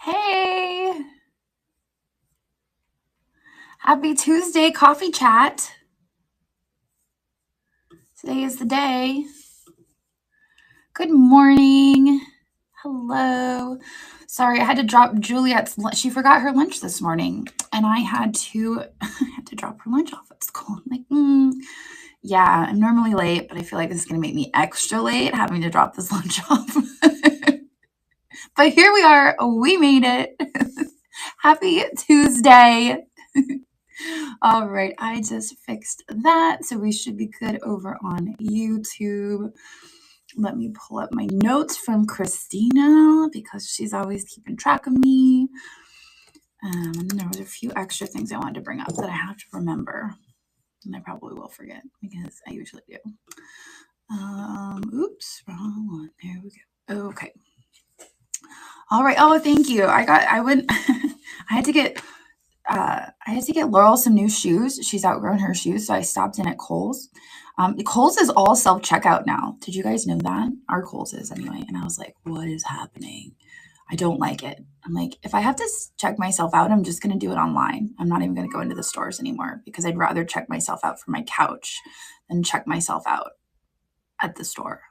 Hey, happy Tuesday coffee chat. Today is the day. Good morning. Hello. Sorry, I had to drop Juliet's lunch. She forgot her lunch this morning, and I had to drop her lunch off at school. I'm like, yeah, I'm normally late, but I feel like this is gonna make me extra late having to drop this lunch off. But here we are. We made it. Happy Tuesday. All right, I just fixed that, so we should be good over on YouTube. Let me pull up my notes from Christina because she's always keeping track of me. And there was a few extra things I wanted to bring up that I have to remember, and I probably will forget because I usually do. Oops, wrong one. There we go. Okay. All right. Oh, thank you. I had to get Laurel some new shoes. She's outgrown her shoes, so I stopped in at Kohl's. Kohl's is all self-checkout now. Did you guys know that? Our Kohl's is anyway. And I was like, what is happening? I don't like it. I'm like, if I have to check myself out, I'm just going to do it online. I'm not even going to go into the stores anymore because I'd rather check myself out from my couch than check myself out at the store.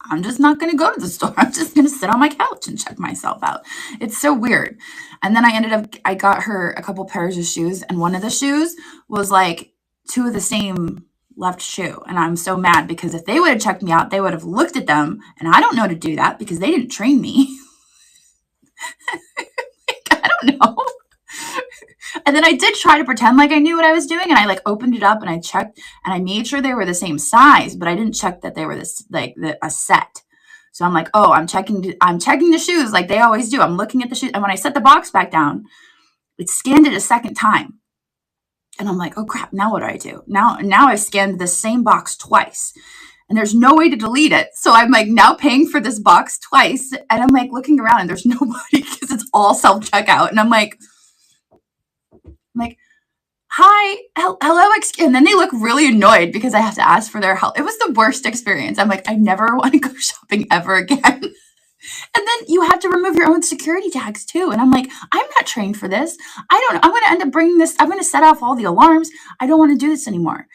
I'm just not going to go to the store. I'm just going to sit on my couch and check myself out. It's so weird. And then I got her a couple pairs of shoes, and one of the shoes was like two of the same left shoe. And I'm so mad because if they would have checked me out, they would have looked at them. And I don't know to do that because they didn't train me. I don't know. And then I did try to pretend like I knew what I was doing, and I like opened it up and I checked and I made sure they were the same size, but I didn't check that they were a set. So I'm like, oh, I'm checking the shoes like they always do. I'm looking at the shoes, and when I set the box back down, it scanned it a second time. And I'm like, oh crap, now what do I do? Now I scanned the same box twice. And there's no way to delete it. So I'm like now paying for this box twice, and I'm like looking around and there's nobody because it's all self-checkout. And I'm like, hi, hello, and then they look really annoyed because I have to ask for their help. It was the worst experience. I'm like, I never want to go shopping ever again. And then you have to remove your own security tags too. And I'm like, I'm not trained for this. I'm going to end up bringing this. I'm going to set off all the alarms. I don't want to do this anymore.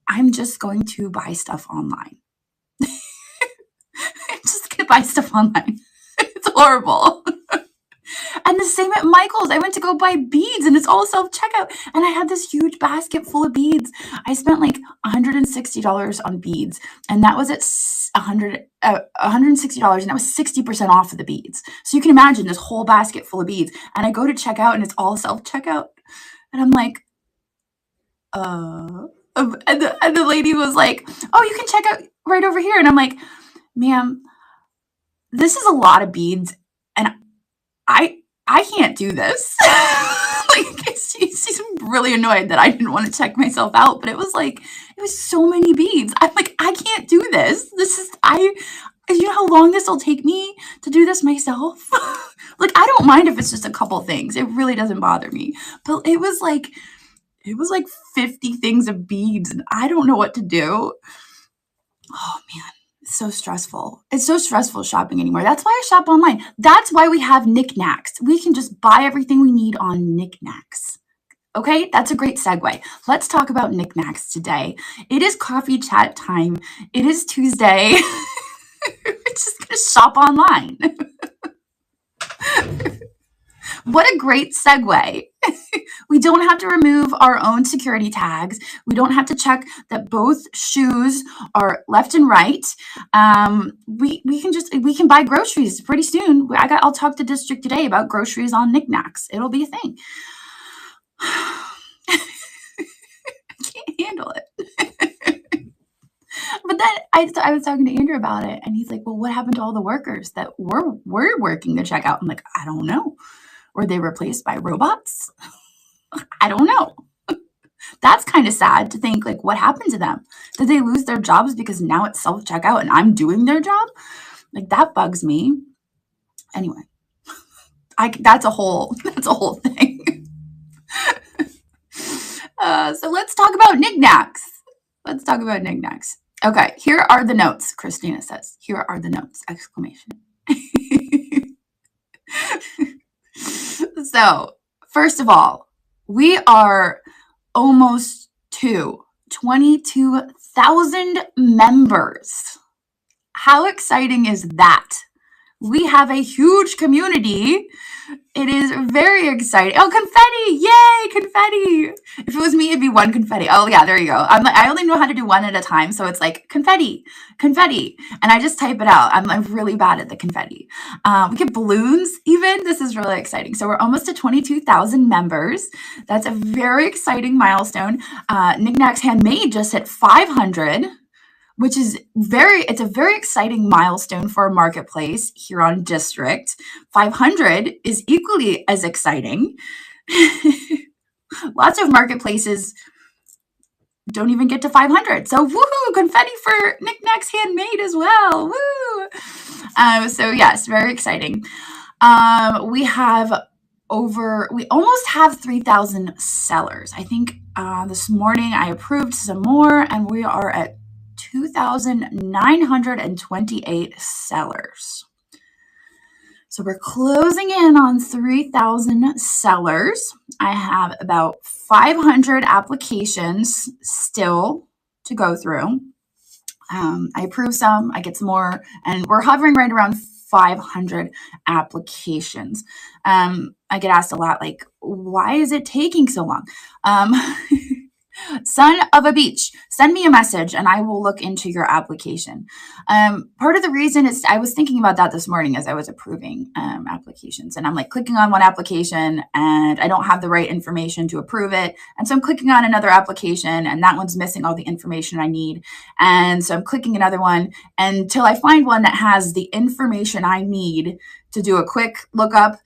I'm just going to buy stuff online. I'm just going to buy stuff online. It's horrible. And the same at Michael's. I went to go buy beads, and it's all self-checkout. And I had this huge basket full of beads. I spent like $160 on beads, and that was at $160, and that was 60% off of the beads. So you can imagine this whole basket full of beads. And I go to check out, and it's all self-checkout. And I'm like, and the lady was like, oh, you can check out right over here. And I'm like, ma'am, this is a lot of beads, and I can't do this. Like she's really annoyed that I didn't want to check myself out, but it was so many beads. I'm like, I can't do this. You know how long this will take me to do this myself? Like, I don't mind if it's just a couple things. It really doesn't bother me. But it was like 50 things of beads, and I don't know what to do. Oh man. So stressful. It's so stressful shopping anymore. That's why I shop online. That's why we have Niknax. We can just buy everything we need on Niknax. Okay, that's a great segue. Let's talk about Niknax today. It is coffee chat time. It is Tuesday. We're just gonna shop online. What a great segue. We don't have to remove our own security tags. We don't have to check that both shoes are left and right. We can buy groceries pretty soon. I'll talk to District today about groceries on Niknax. It'll be a thing. I can't handle it. But then I was talking to Andrew about it, and he's like, well, what happened to all the workers that were working the checkout? I'm like, I don't know. Were they replaced by robots? I don't know. That's kind of sad to think, like, what happened to them? Did they lose their jobs because now it's self-checkout and I'm doing their job? Like, that bugs me. Anyway, that's a whole thing. So let's talk about Niknax. Okay, here are the notes, Christina says. Here are the notes, exclamation. So, first of all, we are almost to 22,000 members. How exciting is that? We have a huge community. It is very exciting. Oh, confetti! Yay, confetti! If it was me, it'd be one confetti. Oh, yeah, there you go. I only know how to do one at a time, so it's like confetti, confetti, and I just type it out. I'm really bad at the confetti. We get balloons even. This is really exciting. So we're almost to 22,000 members. That's a very exciting milestone. Knicknacks Handmade just hit 500. Which is it's a very exciting milestone for a marketplace here on District. 500 is equally as exciting. Lots of marketplaces don't even get to 500. So woohoo, confetti for Knicknacks Handmade as well. Woo! So yes, very exciting. We almost have 3,000 sellers. I think this morning I approved some more and we are at 2,928 sellers. So we're closing in on 3,000 sellers. I have about 500 applications still to go through. I approve some, I get some more, and we're hovering right around 500 applications. I get asked a lot, like, why is it taking so long? Son of a beach, send me a message and I will look into your application. Part of the reason is I was thinking about that this morning as I was approving applications, and I'm like clicking on one application and I don't have the right information to approve it. And so I'm clicking on another application and that one's missing all the information I need. And so I'm clicking another one until I find one that has the information I need to do a quick lookup.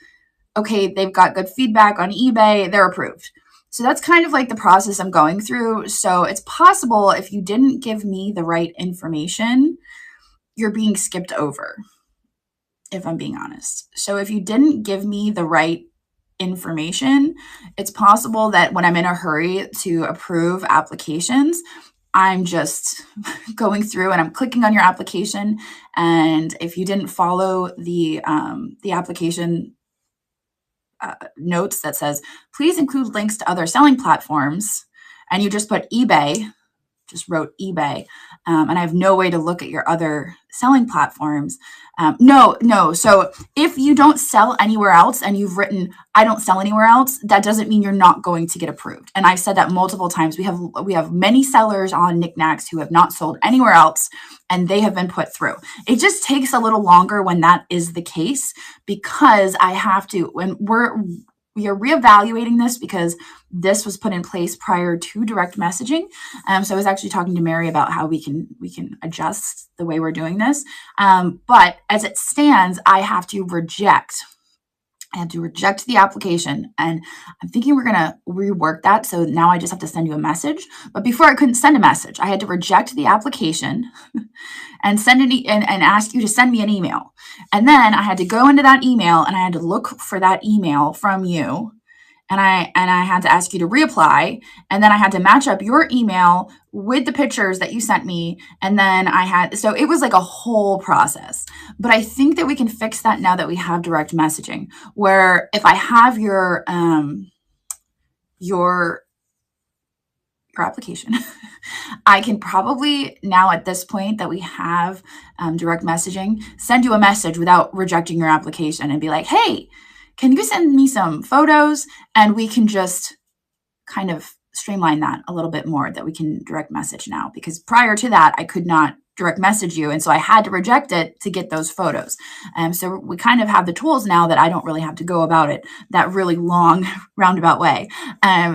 Okay, they've got good feedback on eBay, they're approved. So that's kind of like the process I'm going through. So it's possible if you didn't give me the right information, you're being skipped over, if I'm being honest. So if you didn't give me the right information, it's possible that when I'm in a hurry to approve applications, I'm just going through and I'm clicking on your application. And if you didn't follow the application notes that says, please include links to other selling platforms, and you just put eBay, just wrote eBay, and I have no way to look at your other selling platforms. No. So if you don't sell anywhere else and you've written, I don't sell anywhere else, that doesn't mean you're not going to get approved. And I've said that multiple times. We have many sellers on Niknax who have not sold anywhere else and they have been put through. It just takes a little longer when that is the case, because I have to, when we are reevaluating this because this was put in place prior to direct messaging. So I was actually talking to Mary about how we can adjust the way we're doing this. But as it stands, I have to reject the application, and I'm thinking we're going to rework that. So now I just have to send you a message. But before I couldn't send a message, I had to reject the application and and ask you to send me an email. And then I had to go into that email and I had to look for that email from you. And I had to ask you to reapply, and then I had to match up your email with the pictures that you sent me. And then so it was like a whole process, but I think that we can fix that now that we have direct messaging, where if I have your application, I can probably now at this point that we have direct messaging, send you a message without rejecting your application and be like, hey, can you send me some photos? And we can just kind of streamline that a little bit more, that we can direct message now, because prior to that, I could not direct message you. And so I had to reject it to get those photos. So we kind of have the tools now that I don't really have to go about it that really long roundabout way.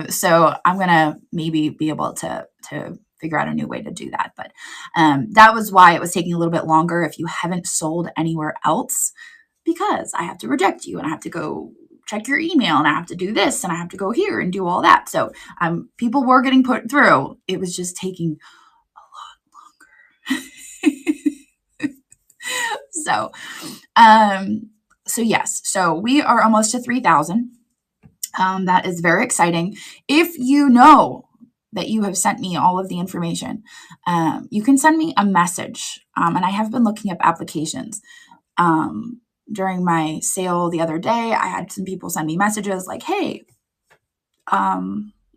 So I'm going to maybe be able to figure out a new way to do that. But that was why it was taking a little bit longer if you haven't sold anywhere else, because I have to reject you and I have to go check your email and I have to do this and I have to go here and do all that. So people were getting put through. It was just taking a lot longer. So yes, so we are almost to 3,000. That is very exciting. If you know that you have sent me all of the information, you can send me a message. And I have been looking up applications. during my sale the other day, I had some people send me messages like, hey,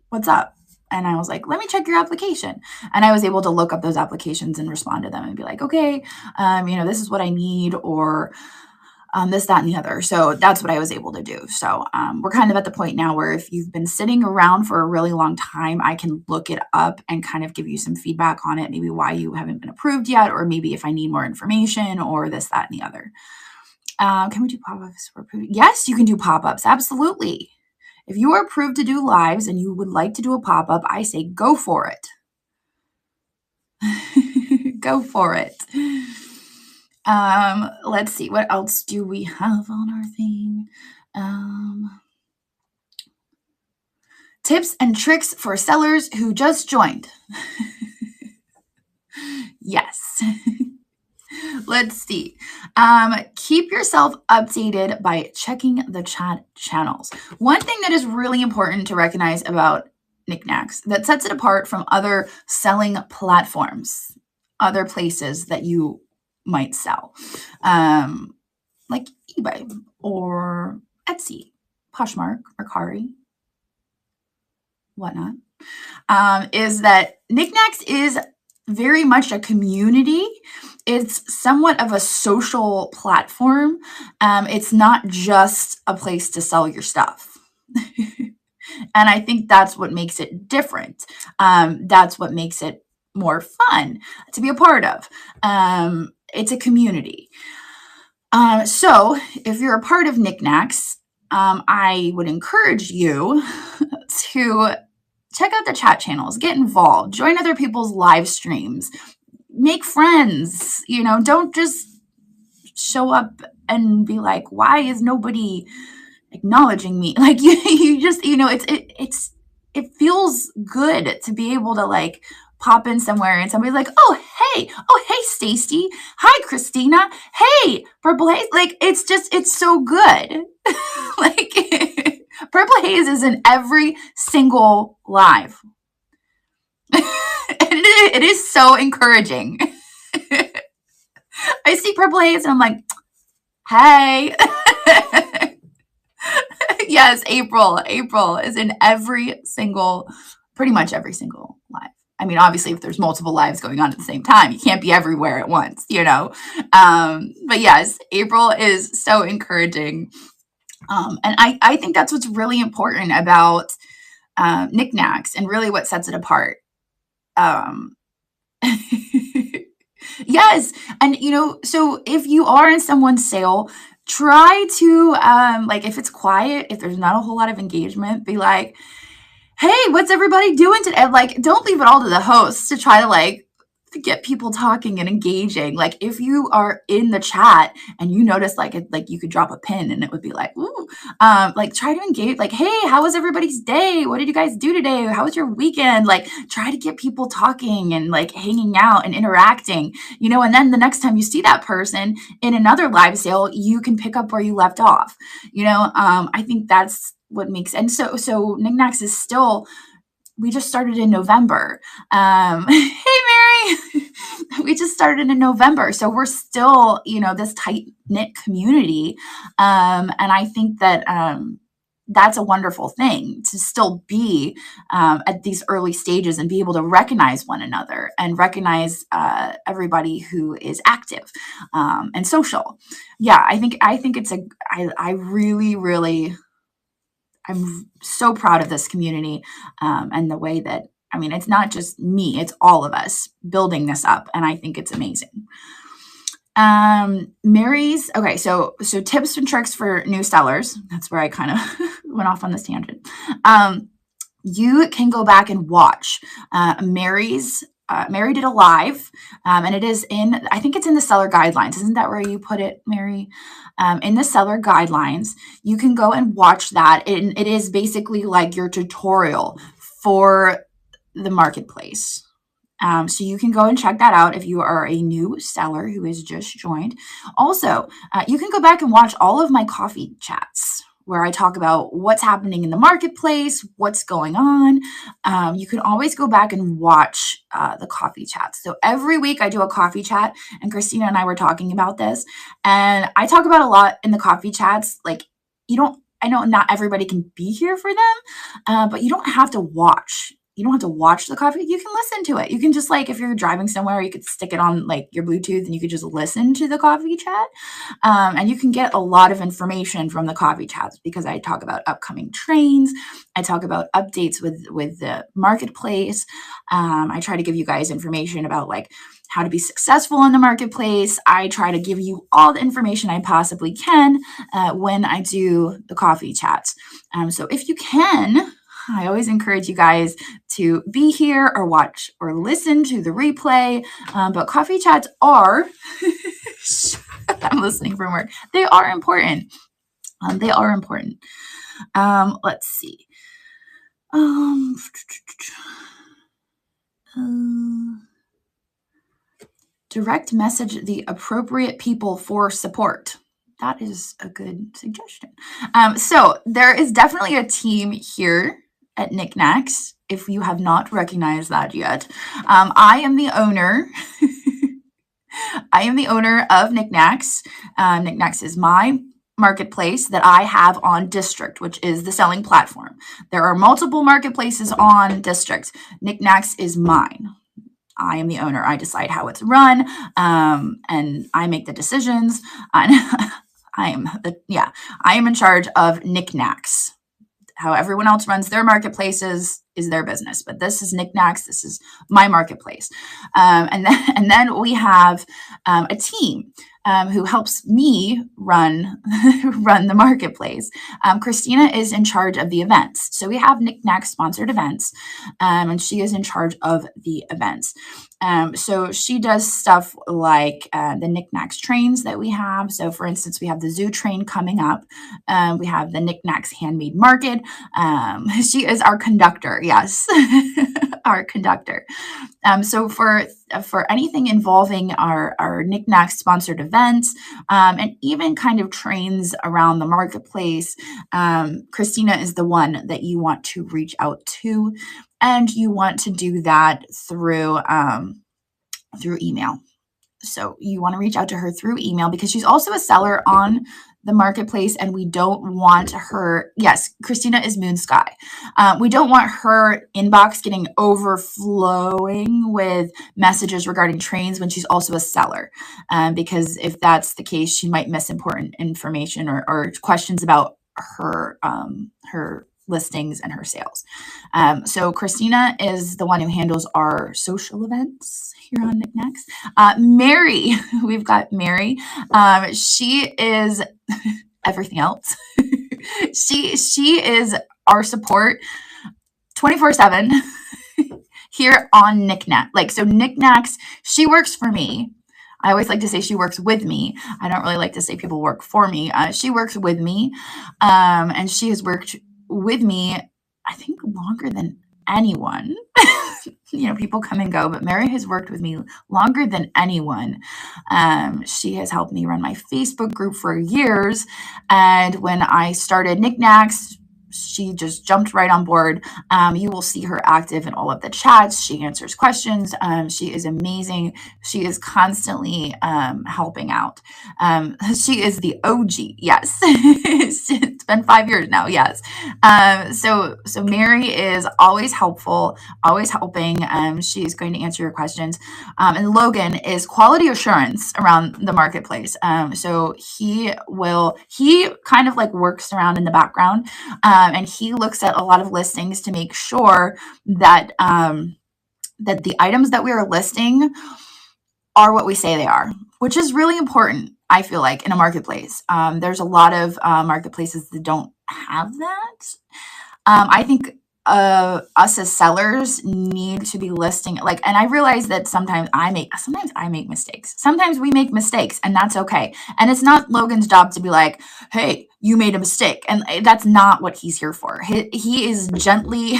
what's up? And I was like, let me check your application. And I was able to look up those applications and respond to them and be like, okay, this is what I need, or this, that, and the other. So that's what I was able to do. So we're kind of at the point now where if you've been sitting around for a really long time, I can look it up and kind of give you some feedback on it, maybe why you haven't been approved yet, or maybe if I need more information, or this, that, and the other. Can we do pop-ups for approved? Yes, you can do pop-ups. Absolutely. If you are approved to do lives and you would like to do a pop-up, I say go for it. Go for it. Let's see. What else do we have on our thing? Tips and tricks for sellers who just joined. Yes. Let's see. Keep yourself updated by checking the chat channels. One thing that is really important to recognize about Knicknacks that sets it apart from other selling platforms, other places that you might sell, like eBay or Etsy, Poshmark, Mercari, whatnot, is that Knicknacks is very much a community. It's somewhat of a social platform. It's not just a place to sell your stuff. And I think that's what makes it different. That's what makes it more fun to be a part of. It's a community. So if you're a part of Knicknacks, I would encourage you to check out the chat channels, get involved, join other people's live streams, make friends. Don't just show up and be like, why is nobody acknowledging me? Like you just, it feels good to be able to like pop in somewhere and somebody's like, oh hey Stacy, hi Christina, hey Purple Haze. Like it's so good. Like Purple Haze is in every single live. And it is so encouraging. I see Purple Haze and I'm like, hey. Yes, April is in pretty much every single live. I mean, obviously, if there's multiple lives going on at the same time, you can't be everywhere at once, But yes, April is so encouraging. And I think that's what's really important about Knicknacks and really what sets it apart. Yes. And, so if you are in someone's sale, try to, like, if it's quiet, if there's not a whole lot of engagement, be like, hey, what's everybody doing today? Like, don't leave it all to the host to try to, like, get people talking and engaging. Like, if you are in the chat and you notice, like, you could drop a pin and it would be like, ooh, like, try to engage, like, hey, how was everybody's day? What did you guys do today? How was your weekend? Like, try to get people talking and, like, hanging out and interacting, and then the next time you see that person in another live sale, you can pick up where you left off. I think that's what makes, and so Niknax is still, we just started in November. Hey, Mary, we just started in November. So we're still, this tight knit community. And I think that, that's a wonderful thing to still be at these early stages and be able to recognize one another and recognize everybody who is active and social. Yeah, I think it's I really, really, I'm so proud of this community and the way that, it's not just me, it's all of us building this up. And I think it's amazing. Mary's, okay, so tips and tricks for new sellers. That's where I kind of went off on this tangent. You can go back and watch Mary did a live, and it is I think it's in the seller guidelines. Isn't that where you put it, Mary? In the seller guidelines, you can go and watch that. It is basically like your tutorial for the marketplace. So you can go and check that out if you are a new seller who has just joined. Also, you can go back and watch all of my coffee chats where I talk about what's happening in the marketplace, what's going on. You can always go back and watch the coffee chats. So every week I do a coffee chat, and Christina and I were talking about this, and I talk about a lot in the coffee chats. Like, I know not everybody can be here for them, but you don't have to watch. You don't have to watch the coffee. You can listen to it. You can just, like, if you're driving somewhere, you could stick it on like your Bluetooth and you could just listen to the coffee chat. And you can get a lot of information from the coffee chats because I talk about upcoming trains. I talk about updates with the marketplace. I try to give you guys information about like how to be successful in the marketplace. I try to give you all the information I possibly can when I do the coffee chats. So if you can, I always encourage you guys to be here or watch or listen to the replay. But coffee chats are, I'm listening from work. They are important. They are important. Let's see. Direct message the appropriate people for support. That is a good suggestion. So there is definitely a team here at Niknax, if you have not recognized that yet. I am the owner. I am the owner of Niknax. Niknax is my marketplace that I have on District, which is the selling platform. There are multiple marketplaces on District. Niknax is mine. I am the owner. I decide how it's run, and I make the decisions. I am in charge of Niknax. How everyone else runs their marketplaces is their business, but this is Niknax. This is my marketplace, and then we have a team who helps me run the marketplace. Christina is in charge of the events, so we have Niknax sponsored events, and she is in charge of the events. So she does stuff like the Niknax trains that we have. So for instance, we have the zoo train coming up. We have the Knicknacks Handmade market. She is our conductor. Yes, our conductor. So for anything involving our Niknax sponsored events, and even kind of trains around the marketplace, Christina is the one that you want to reach out to. And you want to do that through email. So you want to reach out to her through email because she's also a seller on the marketplace, and we don't want her. Yes, Christina is Moon Sky. We don't want her inbox getting overflowing with messages regarding trains when she's also a seller, because if that's the case, she might miss important information or questions about her listings and her sales. So Christina is the one who handles our social events here on Niknax. Mary, we've got Mary. She is everything else. she is our support 24/7 here on Niknax. Like, so Niknax, she works for me. I always like to say she works with me. I don't really like to say people work for me. She works with me, and she has worked with me, I think, longer than anyone. People come and go, but Mary has worked with me longer than anyone. She has helped me run my Facebook group for years. And when I started Niknax, she just jumped right on board. You will see her active in all of the chats. She answers questions. She is amazing. She is constantly helping out. She is the OG. Yes. It's been 5 years now. Yes. So Mary is always helpful, always helping. She is going to answer your questions. And Logan is quality assurance around the marketplace. So he kind of like works around in the background. And he looks at a lot of listings to make sure that that the items that we are listing are what we say they are, which is really important, I feel like, in a marketplace. There's a lot of marketplaces that don't have that. I think us as sellers need to be listing, like, and I realize that sometimes I make mistakes. Sometimes we make mistakes, and that's okay. And it's not Logan's job to be like, hey, you made a mistake. And that's not what he's here for. He is gently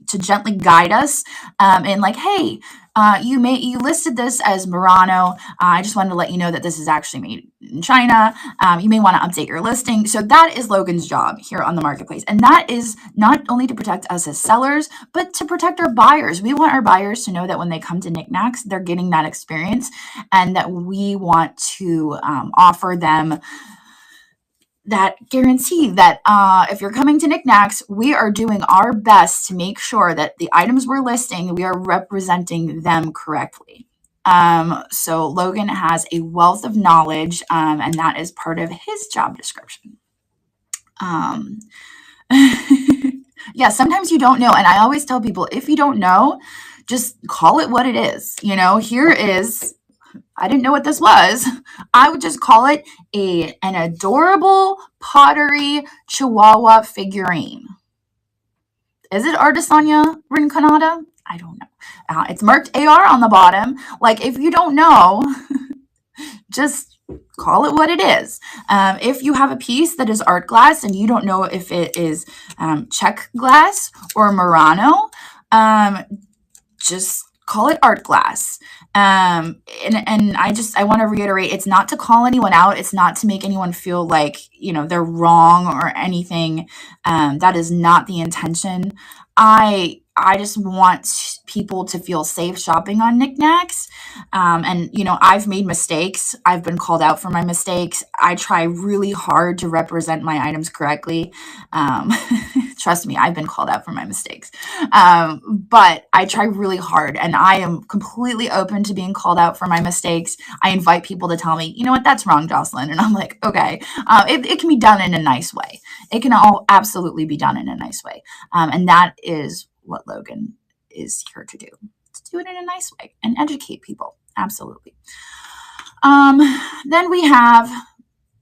to gently guide us, and like, hey, You listed this as Murano. I just wanted to let you know that this is actually made in China. You may want to update your listing. So that is Logan's job here on the marketplace. And that is not only to protect us as sellers, but to protect our buyers. We want our buyers to know that when they come to Knickknacks, they're getting that experience, and that we want to offer them that guarantee that if you're coming to Niknax, we are doing our best to make sure that the items we're listing, we are representing them correctly. So Logan has a wealth of knowledge, and that is part of his job description. Yeah, sometimes you don't know. And I always tell people, if you don't know, just call it what it is. Here is, I didn't know what this was. I would just call it an adorable pottery Chihuahua figurine. Is it Artisania Rinconada? I don't know. It's marked AR on the bottom. Like, if you don't know, just call it what it is. If you have a piece that is art glass and you don't know if it is Czech glass or Murano, just call it art glass. And I want to reiterate, it's not to call anyone out. It's not to make anyone feel like, they're wrong or anything. That is not the intention. I just want people to feel safe shopping on Niknax. And, I've made mistakes. I've been called out for my mistakes. I try really hard to represent my items correctly. Trust me, I've been called out for my mistakes. But I try really hard, and I am completely open to being called out for my mistakes. I invite people to tell me, you know what, that's wrong, Jocelyn. And I'm like, okay, it can be done in a nice way. It can all absolutely be done in a nice way. And that is what Logan is here to do. To do it in a nice way and educate people. Absolutely. Then we have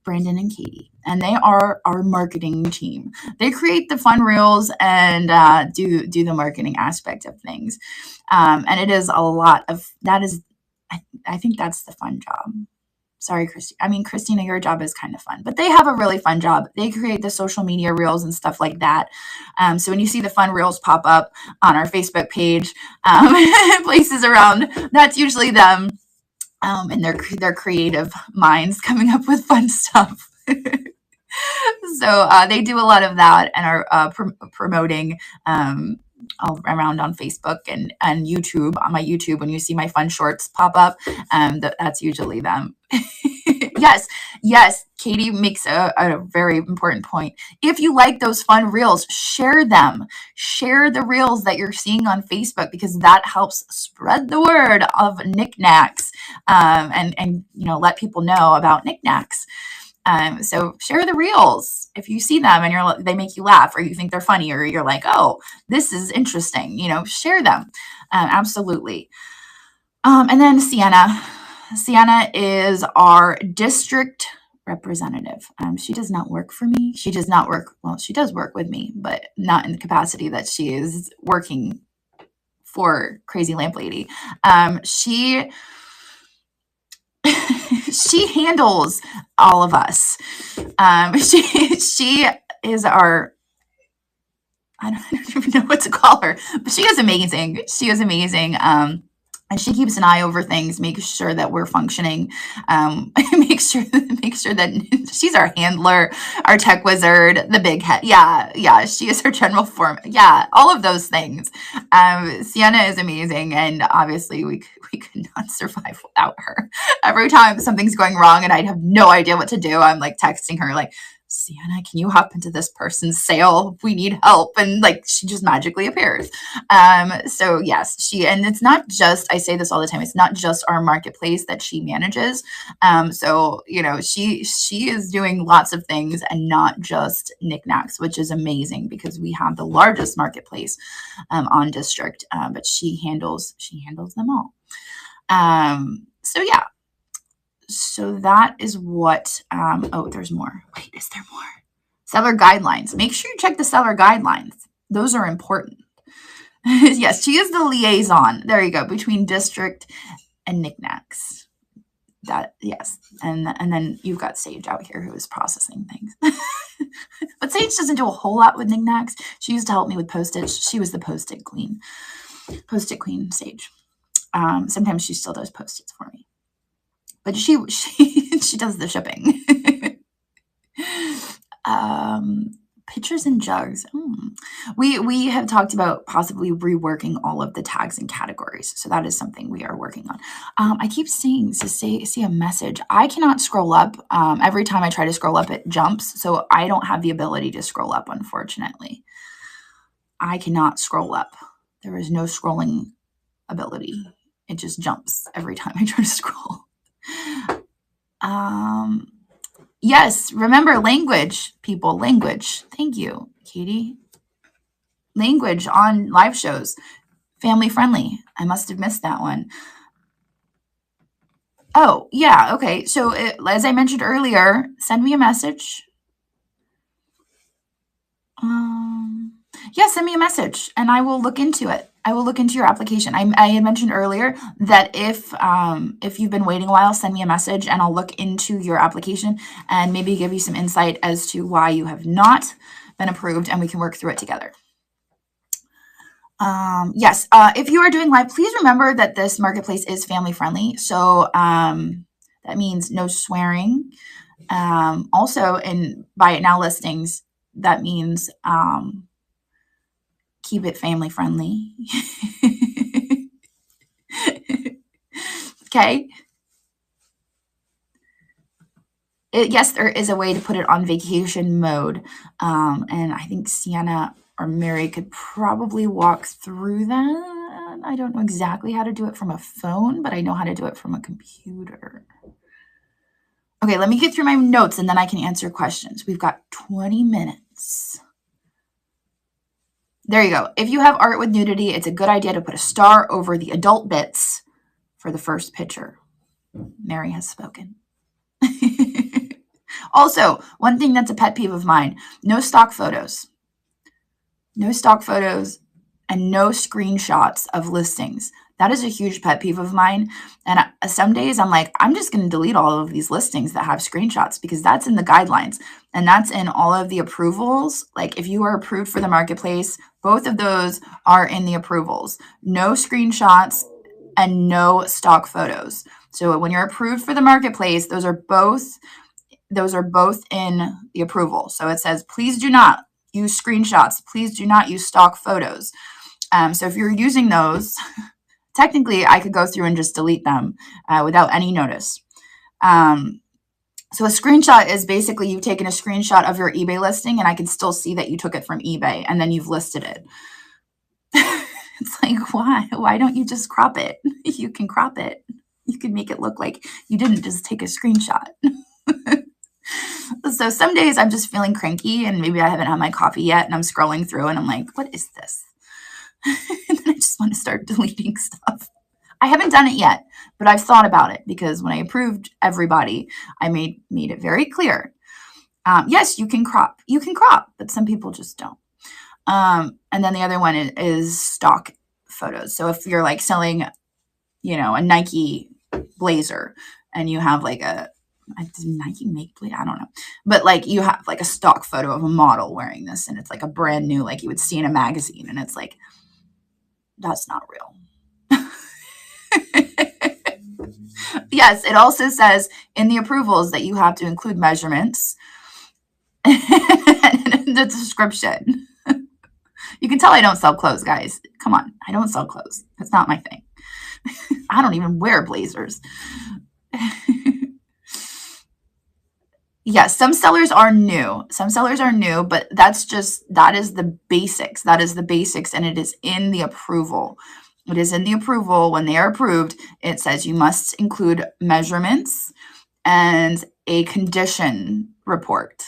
Brandon and Katie, and they are our marketing team. They create the fun reels and do the marketing aspect of things. And it is a lot of, I think that's the fun job. Sorry, Christina, your job is kind of fun, but they have a really fun job. They create the social media reels and stuff like that. So when you see the fun reels pop up on our Facebook page, places around, that's usually them and their creative minds coming up with fun stuff. So they do a lot of that and are promoting all around on Facebook and YouTube. On my YouTube, when you see my fun shorts pop up, that's usually them. Yes, Katie makes a very important point. If you like those fun reels, share them. Share the reels that you're seeing on Facebook, because that helps spread the word of Niknax, and let people know about Niknax. So share the reels if you see them and they make you laugh, or you think they're funny, or you're like, oh, this is interesting, share them. Absolutely. And then Sienna is our district representative. She does not work for me. She does not work, well, she does work with me, but not in the capacity that she is working for Crazy Lamp Lady. She handles all of us. She is our, I don't even know what to call her, but she is amazing. She is amazing. And she keeps an eye over things, makes sure that we're functioning, make sure that she's our handler, our tech wizard, the big head. Yeah, she is our general form. Yeah, all of those things. Sienna is amazing, and obviously we could not survive without her. Every time something's going wrong and I have no idea what to do, I'm like texting her like, Sienna, can you hop into this person's sale? We need help. And she just magically appears. So yes, and it's not just, I say this all the time, it's not just our marketplace that she manages. So, she is doing lots of things and not just Niknax, which is amazing because we have the largest marketplace on district, but she handles them all. So yeah. So that is what, oh, there's more. Wait, is there more? Seller guidelines. Make sure you check the seller guidelines. Those are important. Yes, she is the liaison. There you go. Between district and Niknax. Yes. And then you've got Sage out here who is processing things. But Sage doesn't do a whole lot with Niknax. She used to help me with postage. She was the post-it queen. Post-it queen, Sage. Sometimes she still does Post-its for me, but she does the shipping. Pictures and jugs. We have talked about possibly reworking all of the tags and categories. So that is something we are working on. I keep seeing to see a message. I cannot scroll up. Every time I try to scroll up, it jumps. So I don't have the ability to scroll up, unfortunately. I cannot scroll up. There is no scrolling ability. It just jumps every time I try to scroll. Yes, remember language, people, language. Thank you, Katie. Language on live shows. Family friendly. I must have missed that one. Oh, yeah, okay. So as I mentioned earlier, send me a message. Yeah, send me a message and I will look into it. I will look into your application. I had mentioned earlier that if you've been waiting a while, send me a message and I'll look into your application and maybe give you some insight as to why you have not been approved and we can work through it together. Yes, if you are doing live, please remember that this marketplace is family friendly. So that means no swearing. Also in buy it now listings, that means keep it family friendly. Okay. Yes, there is a way to put it on vacation mode. And I think Sienna or Mary could probably walk through that. I don't know exactly how to do it from a phone, but I know how to do it from a computer. Okay, let me get through my notes and then I can answer questions. We've got 20 minutes. There you go. If you have art with nudity, it's a good idea to put a star over the adult bits for the first picture. Mary has spoken. Also, one thing that's a pet peeve of mine, no stock photos. No stock photos and no screenshots of listings. That is a huge pet peeve of mine. And some days I'm like, I'm just going to delete all of these listings that have screenshots because that's in the guidelines and that's in all of the approvals. Like if you are approved for the marketplace, both of those are in the approvals. No screenshots and no stock photos. So when you're approved for the marketplace, those are both in the approval. So it says, please do not use screenshots. Please do not use stock photos. So if you're using those, technically I could go through and just delete them without any notice. So a screenshot is basically you've taken a screenshot of your eBay listing and I can still see that you took it from eBay and then you've listed it. It's like, why don't you just crop it? You can crop it. You can make it look like you didn't just take a screenshot. So some days I'm just feeling cranky and maybe I haven't had my coffee yet and I'm scrolling through and I'm like, what is this? And then I just want to start deleting stuff. I haven't done it yet, but I've thought about it because when I approved everybody, I made it very clear. Yes, you can crop, but some people just don't. And then the other one is stock photos. So if you're like selling, a Nike blazer and you have like does Nike make blazer? I don't know. But like you have like a stock photo of a model wearing this and it's like a brand new, like you would see in a magazine. And it's like, that's not real. Yes, it also says in the approvals that you have to include measurements in the description. You can tell I don't sell clothes, guys. Come on, I don't sell clothes. That's not my thing. I don't even wear blazers. Yes, some sellers are new. But that is the basics. That is the basics, and it is in the approval. It is in the approval. When they are approved, it says you must include measurements and a condition report.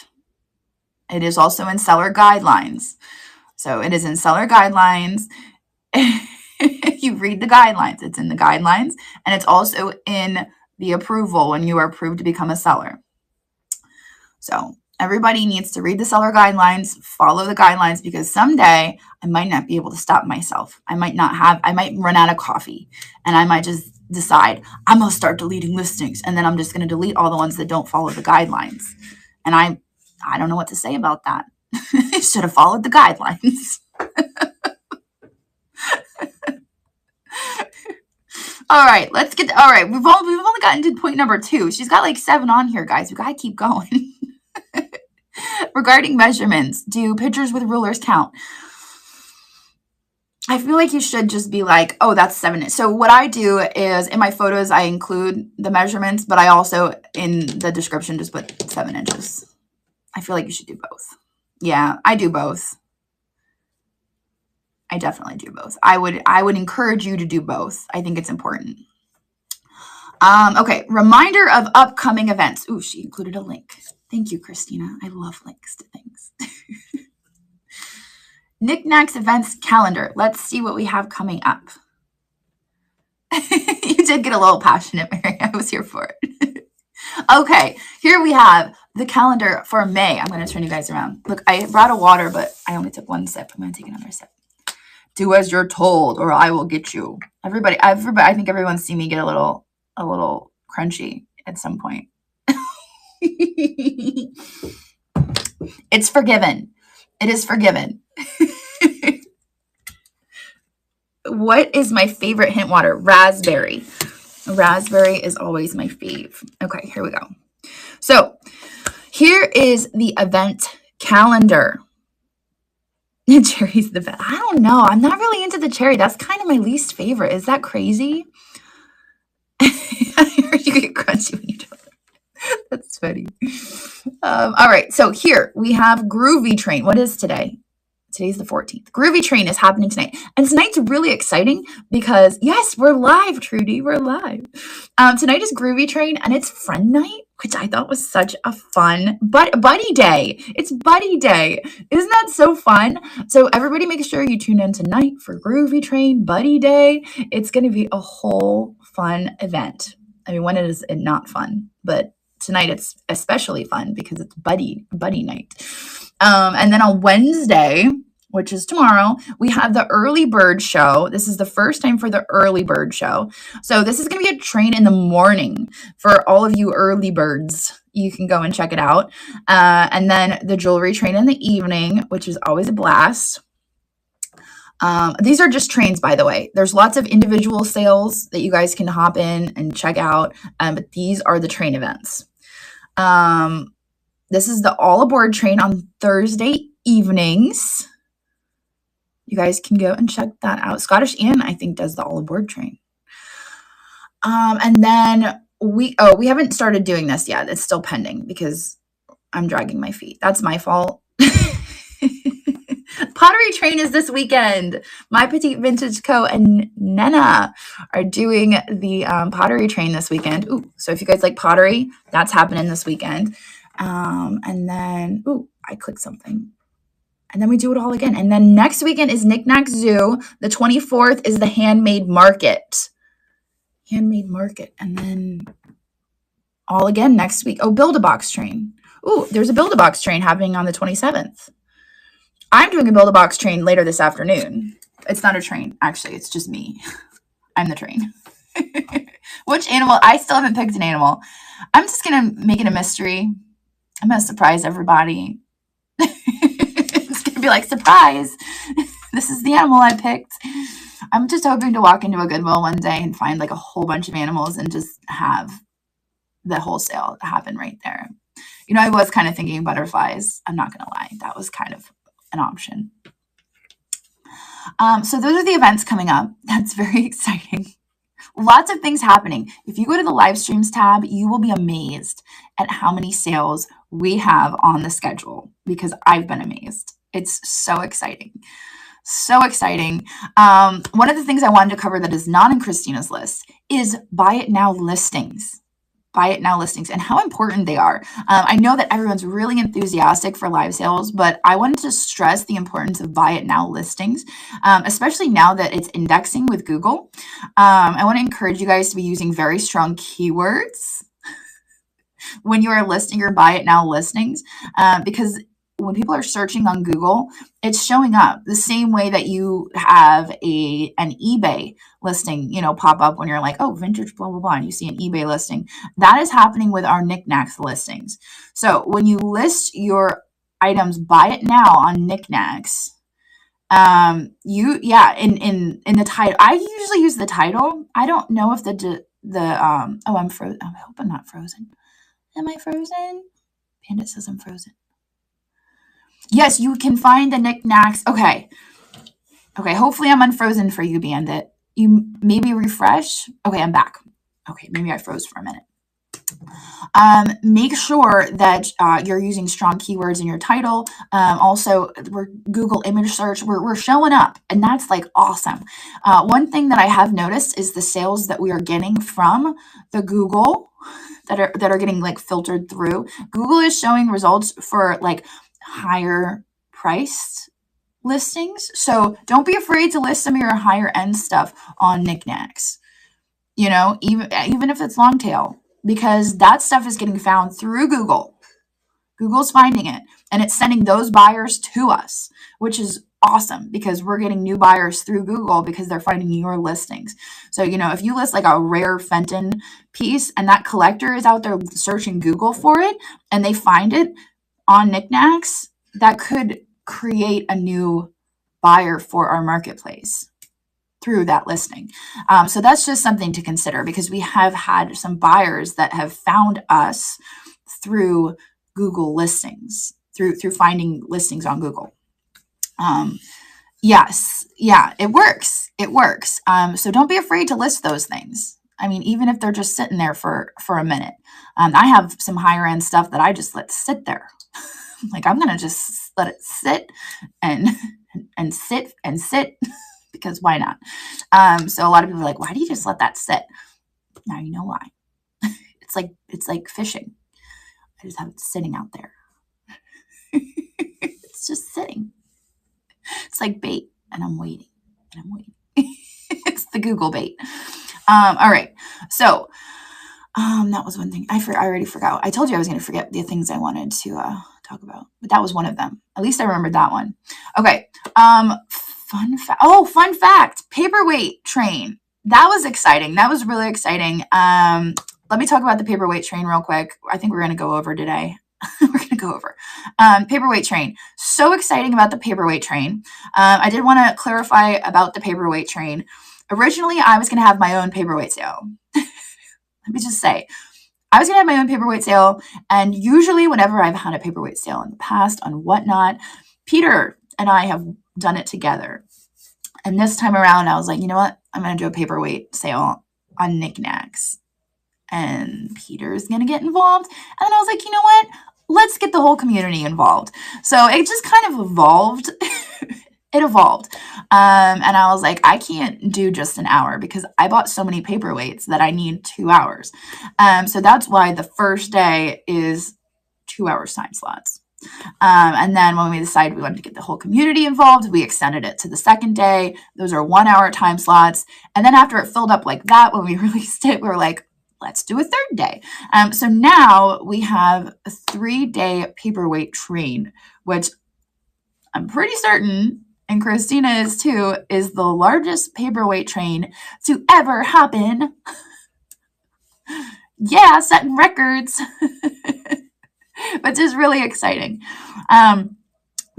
It is also in seller guidelines. So it is in seller guidelines. You read the guidelines. It's in the guidelines, and it's also in the approval when you are approved to become a seller. So everybody needs to read the seller guidelines, follow the guidelines, because someday I might not be able to stop myself. I might run out of coffee and I might just decide I'm going to start deleting listings. And then I'm just going to delete all the ones that don't follow the guidelines. And I don't know what to say about that. I should have followed the guidelines. All right, let's get. All right, we've only gotten to point number 2. She's got like 7 on here, guys. We gotta keep going. Regarding measurements, do pictures with rulers count? I feel like you should just be like, oh, that's 7. So what I do is in my photos, I include the measurements, but I also in the description just put 7 inches. I feel like you should do both. Yeah, I do both. I definitely do both. I would encourage you to do both. I think it's important. Okay, reminder of upcoming events. Ooh, she included a link. Thank you, Christina. I love links to things. Knicknacks events calendar. Let's see what we have coming up. You did get a little passionate, Mary. I was here for it. Okay, here we have the calendar for May. I'm going to turn you guys around. Look, I brought a water, but I only took 1 sip. I'm going to take another sip. Do as you're told, or I will get you. Everybody, I think everyone's seen me get a little crunchy at some point. It's forgiven. It is forgiven. What is my favorite hint water? Raspberry. Raspberry is always my fave. Okay, here we go. So here is the event calendar. Cherry's the best. I don't know. I'm not really into the cherry. That's kind of my least favorite. Is that crazy? I heard you get crunchy when you don't. That's funny. All right. So here we have Groovy Train. What is today? Today's the 14th. Groovy Train is happening tonight. And tonight's really exciting because, yes, we're live, Trudy. We're live. Tonight is Groovy Train, and it's friend night, which I thought was such a fun buddy day. It's buddy day. Isn't that so fun? So everybody make sure you tune in tonight for Groovy Train Buddy Day. It's going to be a whole fun event. I mean, when is it not fun? But tonight it's especially fun because it's buddy night. And then on Wednesday, which is tomorrow, we have the early bird show. This is the first time for the early bird show. So this is going to be a train in the morning for all of you early birds. You can go and check it out. And then the jewelry train in the evening, which is always a blast. These are just trains, by the way. There's lots of individual sales that you guys can hop in and check out. But these are the train events. This is the all aboard train on Thursday evenings. You guys can go and check that out. Scottish Anne, I think, does the all aboard train. And then we haven't started doing this yet. It's still pending because I'm dragging my feet. That's my fault. Pottery Train is this weekend. My Petite Vintage Co. and Nena are doing the Pottery Train this weekend. Ooh, so if you guys like pottery, that's happening this weekend. And then, ooh, I clicked something. And then we do it all again. And then next weekend is Knickknack Zoo. The 24th is the Handmade Market. Handmade Market. And then all again next week. Oh, Build-A-Box Train. Ooh, there's a Build-A-Box Train happening on the 27th. I'm doing a Build-A-Box Train later this afternoon. It's not a train, actually. It's just me. I'm the train. Which animal? I still haven't picked an animal. I'm just going to make it a mystery. I'm going to surprise everybody. It's going to be like, surprise. This is the animal I picked. I'm just hoping to walk into a Goodwill one day and find like a whole bunch of animals and just have the wholesale happen right there. You know, I was kind of thinking butterflies. I'm not going to lie. That was kind of an option. So those are the events coming up. That's very exciting. Lots of things happening. If you go to the live streams tab, you will be amazed at how many sales we have on the schedule because I've been amazed. It's so exciting. So exciting. One of the things I wanted to cover that is not in Christina's list is buy it now listings. Buy it now listings and how important they are. I know that everyone's really enthusiastic for live sales, but I wanted to stress the importance of buy it now listings, especially now that it's indexing with Google. I want to encourage you guys to be using very strong keywords when you are listing your buy it now listings, because when people are searching on Google, it's showing up the same way that you have an eBay listing, pop up when you're like, oh, vintage, blah, blah, blah, and you see an eBay listing. That is happening with our Knickknacks listings. So when you list your items, buy it now on Knickknacks, In the title, I usually use the title. I don't know if oh, I'm frozen. I hope I'm not frozen. Am I frozen? Bandit says I'm frozen. Yes, you can find the knickknacks. Okay. Okay, hopefully I'm unfrozen for you, Bandit. You maybe refresh. Okay, I'm back. Okay, maybe I froze for a minute. Make sure that you're using strong keywords in your title. Also, we're Google image search. We're showing up, and that's like awesome. One thing that I have noticed is the sales that we are getting from the Google that are getting like filtered through. Google is showing results for like higher priced listings. So don't be afraid to list some of your higher end stuff on Niknax. You know, even if it's long tail, because that stuff is getting found through Google. Google's finding it, and it's sending those buyers to us, which is awesome because we're getting new buyers through Google because they're finding your listings. So, you know, if you list like a rare Fenton piece and that collector is out there searching Google for it and they find it on Niknax, that could create a new buyer for our marketplace through that listing. So that's just something to consider because we have had some buyers that have found us through Google listings, through finding listings on Google. Yes, yeah, it works. It works. So don't be afraid to list those things. I mean, even if they're just sitting there for a minute. I have some higher end stuff that I just let sit there. Like I'm gonna just let it sit and sit because why not? So a lot of people are like, why do you just let that sit? Now you know why. It's like fishing. I just have it sitting out there. It's just sitting. It's like bait, and I'm waiting, and I'm waiting. It's the Google bait. All right. So that was one thing. I already forgot. I told you I was going to forget the things I wanted to talk about, but that was one of them. At least I remembered that one. Okay. Fun fact. Paperweight train. That was exciting. That was really exciting. Let me talk about the paperweight train real quick. I think we're going to go over today. We're going to go over paperweight train. So exciting about the paperweight train. I did want to clarify about the paperweight train. Originally, I was going to have my own paperweight sale. Let me just say, I was going to have my own paperweight sale. And usually whenever I've had a paperweight sale in the past on whatnot, Peter and I have done it together. And this time around, I was like, you know what? I'm going to do a paperweight sale on Niknax. And Peter's going to get involved. And then I was like, you know what? Let's get the whole community involved. So it just kind of evolved. It evolved. And I was like, I can't do just an hour because I bought so many paperweights that I need 2 hours. So that's why the first day is 2 hours time slots. And then when we decided we wanted to get the whole community involved, we extended it to the second day. Those are 1 hour time slots. And then after it filled up like that, when we released it, we were like, let's do a third day. So now we have a 3-day paperweight train, which I'm pretty certain, and Christina is too, is the largest paperweight train to ever happen. Yeah, setting records. But just really exciting. But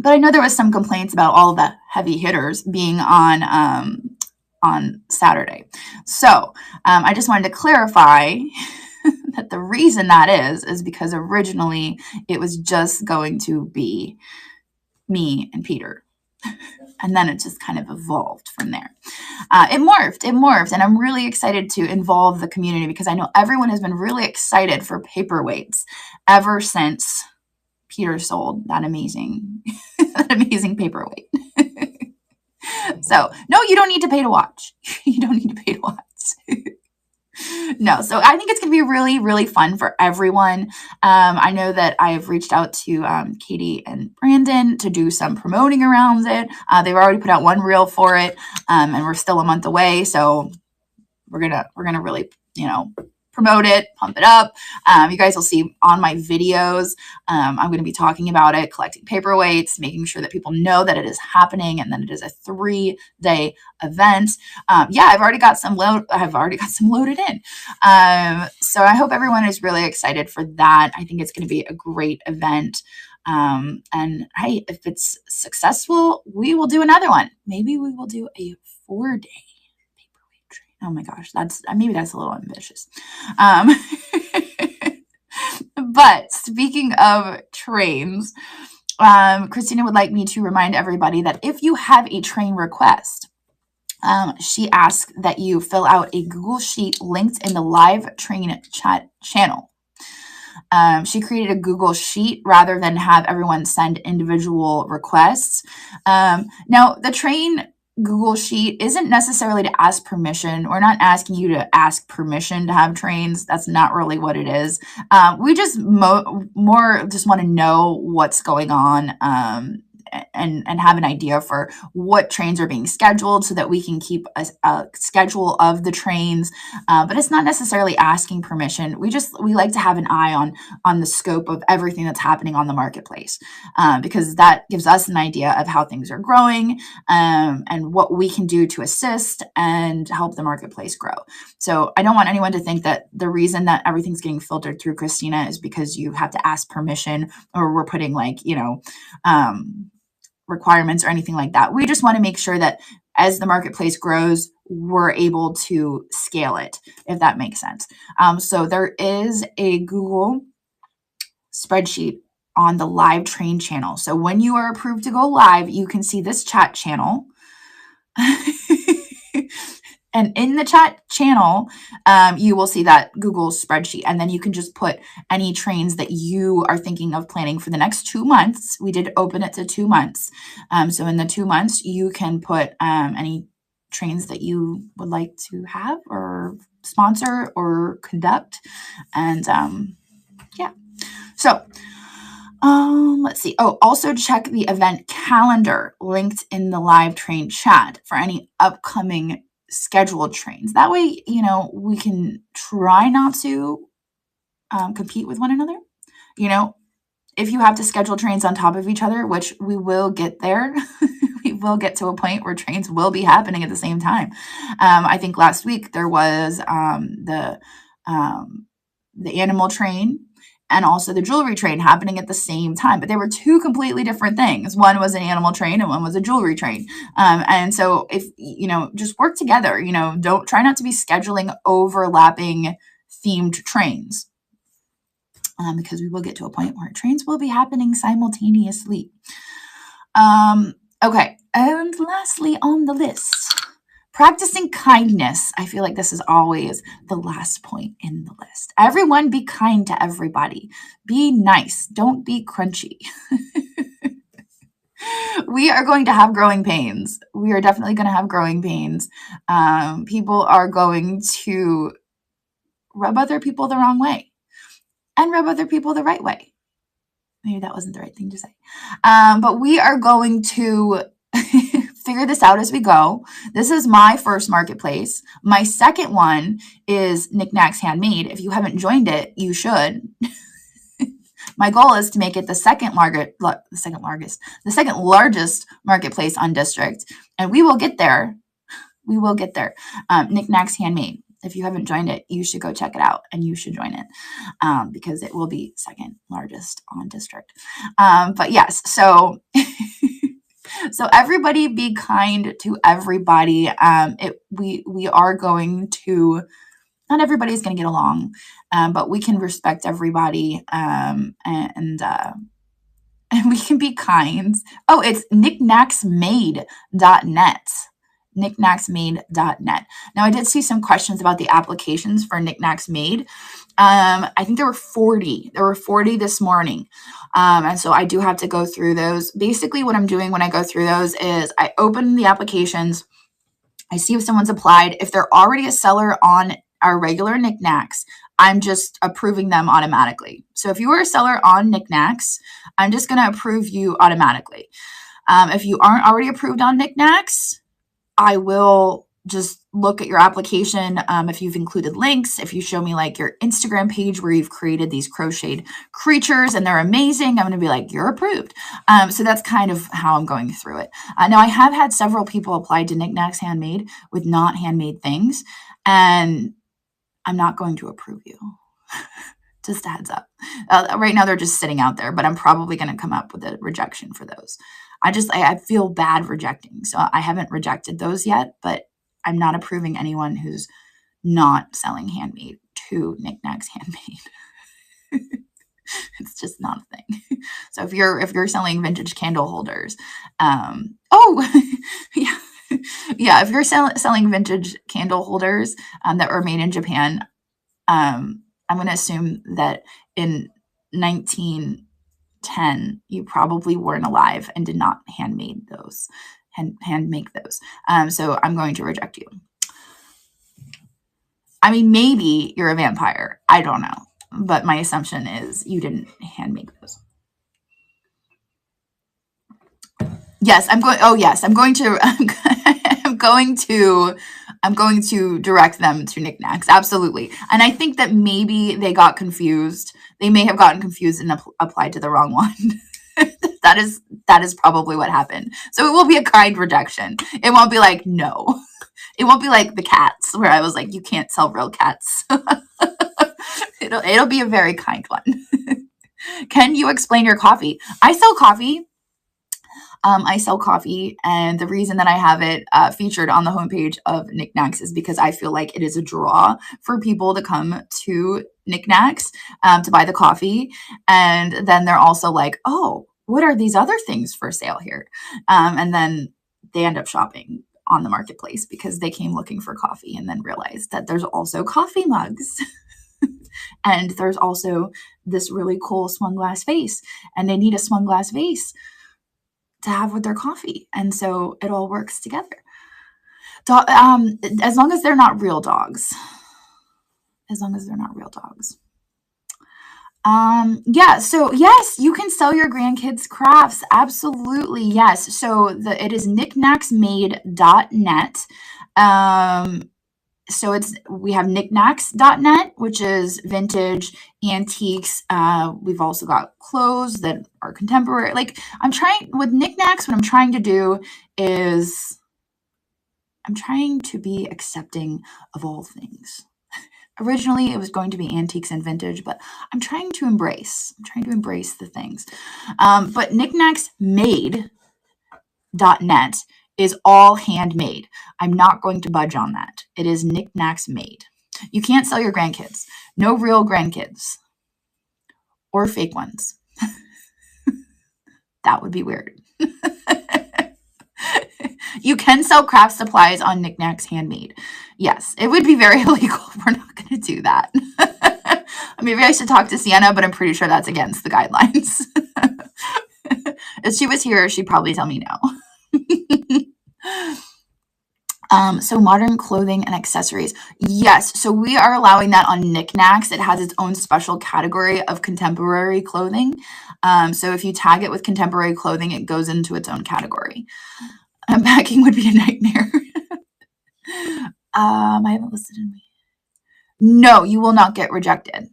I know there was some complaints about all the heavy hitters being on Saturday. So I just wanted to clarify that the reason that is because originally it was just going to be me and Peter. And then it just kind of evolved from there. It morphed. And I'm really excited to involve the community because I know everyone has been really excited for paperweights ever since Peter sold that amazing, that amazing paperweight. So, no, you don't need to pay to watch. You don't need to pay to watch. No, so I think it's going to be really, really fun for everyone. I know that I've reached out to Katie and Brandon to do some promoting around it. They've already put out one reel for it, and we're still a month away. So we're gonna really, promote it, pump it up. You guys will see on my videos. I'm going to be talking about it, collecting paperweights, making sure that people know that it is happening and that it is a 3-day event. I've already got some loaded in. So I hope everyone is really excited for that. I think it's going to be a great event. And hey, if it's successful, we will do another one. Maybe we will do a 4-day paperweight train. Oh my gosh, maybe that's a little ambitious. But speaking of trains, Christina would like me to remind everybody that if you have a train request, she asks that you fill out a Google Sheet linked in the live train chat channel. She created a Google Sheet rather than have everyone send individual requests. Now, the train Google Sheet isn't necessarily to ask permission. We're not asking you to ask permission to have trains. That's not really what it is. We just more just want to know what's going on, and have an idea for what trains are being scheduled so that we can keep a schedule of the trains. But it's not necessarily asking permission. We like to have an eye on the scope of everything that's happening on the marketplace, because that gives us an idea of how things are growing, and what we can do to assist and help the marketplace grow. So I don't want anyone to think that the reason that everything's getting filtered through Christina is because you have to ask permission, or we're putting requirements or anything like that. We just want to make sure that as the marketplace grows, we're able to scale it, if that makes sense. So there is a Google spreadsheet on the live train channel. So when you are approved to go live, you can see this chat channel. And in the chat channel, you will see that Google spreadsheet. And then you can just put any trains that you are thinking of planning for the next 2 months. We did open it to 2 months. So in the 2 months, you can put any trains that you would like to have or sponsor or conduct. And yeah. So let's see. Oh, also check the event calendar linked in the live train chat for any upcoming scheduled trains. That way, we can try not to compete with one another. If you have to schedule trains on top of each other, which we will get there, we will get to a point where trains will be happening at the same time. I think last week there was the animal train and also the jewelry train happening at the same time, but they were two completely different things. One was an animal train and one was a jewelry train. And so if, just work together, don't try not to be scheduling overlapping themed trains, because we will get to a point where trains will be happening simultaneously. Okay. And lastly on the list, practicing kindness. I feel like this is always the last point in the list. Everyone be kind to everybody. Be nice. Don't be crunchy. We are going to have growing pains. We are definitely going to have growing pains. People are going to rub other people the wrong way and rub other people the right way. Maybe that wasn't the right thing to say. But we are going to figure this out as we go. This is my first marketplace. My second one is Knicknacks Handmade. If you haven't joined it, you should. My goal is to make it the second largest marketplace on District, and we will get there. We will get there. Knicknacks Handmade. If you haven't joined it, you should go check it out, and you should join it, because it will be second largest on District. But yes, so so everybody be kind to everybody. We are going to. Not everybody's going to get along, but we can respect everybody, and we can be kind. Oh, it's knicknacksmade.net. Knicknacksmade.net. Now, I did see some questions about the applications for Knickknacks Made. I think there were 40. There were 40 this morning. And so I do have to go through those. Basically, what I'm doing when I go through those is I open the applications. I see if someone's applied. If they're already a seller on our regular Knickknacks, I'm just approving them automatically. So if you are a seller on Knickknacks, I'm just going to approve you automatically. If you aren't already approved on Knickknacks, I will just look at your application. If you've included links, if you show me like your Instagram page where you've created these crocheted creatures and they're amazing, I'm going to be like, you're approved. So that's kind of how I'm going through it. Now, I have had several people apply to Knickknacks Handmade with not handmade things, and I'm not going to approve you. Just a heads up. Right now they're just sitting out there, but I'm probably going to come up with a rejection for those. I feel bad rejecting. So I haven't rejected those yet, but I'm not approving anyone who's not selling handmade to Knicknacks Handmade. It's just not a thing. So if you're selling vintage candle holders, yeah, yeah, if you're selling vintage candle holders that were made in Japan, I'm going to assume that in 1910 you probably weren't alive and did not hand make those. So I'm going to reject you. I mean, maybe you're a vampire. I don't know. But my assumption is you didn't hand make those. Yes, I'm going. Oh, yes, I'm going to. I'm going to direct them to Niknax. Absolutely. And I think that maybe they got confused. They may have gotten confused and applied to the wrong one. That is probably what happened. So it will be a kind rejection. It won't be like no. It won't be like the cats where I was like, you can't sell real cats. It'll be a very kind one. Can you explain your coffee? I sell coffee. And the reason that I have it featured on the homepage of Niknax is because I feel like it is a draw for people to come to Niknax to buy the coffee. And then they're also like, oh, what are these other things for sale here? And then they end up shopping on the marketplace because they came looking for coffee and then realized that there's also coffee mugs. And there's also this really cool swung glass vase, and they need a swung glass vase to have with their coffee. And so it all works together. As long as they're not real dogs. Yeah, so yes, you can sell your grandkids crafts. Absolutely, yes. So it is knicknacksmade.net. So we have knickknacks.net, which is vintage antiques. We've also got clothes that are contemporary. Like with Niknax, what I'm trying to do is I'm trying to be accepting of all things. Originally, it was going to be antiques and vintage, but I'm trying to embrace the things. But knickknacksmade.net is all handmade. I'm not going to budge on that. It is Niknax made. You can't sell your grandkids. No real grandkids. Or fake ones. That would be weird. You can sell craft supplies on Knicknacks Handmade. Yes, it would be very illegal. We're not going to do that. Maybe I should talk to Sienna, but I'm pretty sure that's against the guidelines. If she was here, she'd probably tell me no. So modern clothing and accessories. Yes. So we are allowing that on Niknax. It has its own special category of contemporary clothing. So if you tag it with contemporary clothing, it goes into its own category. Unpacking would be a nightmare. I haven't listed in me. No, you will not get rejected.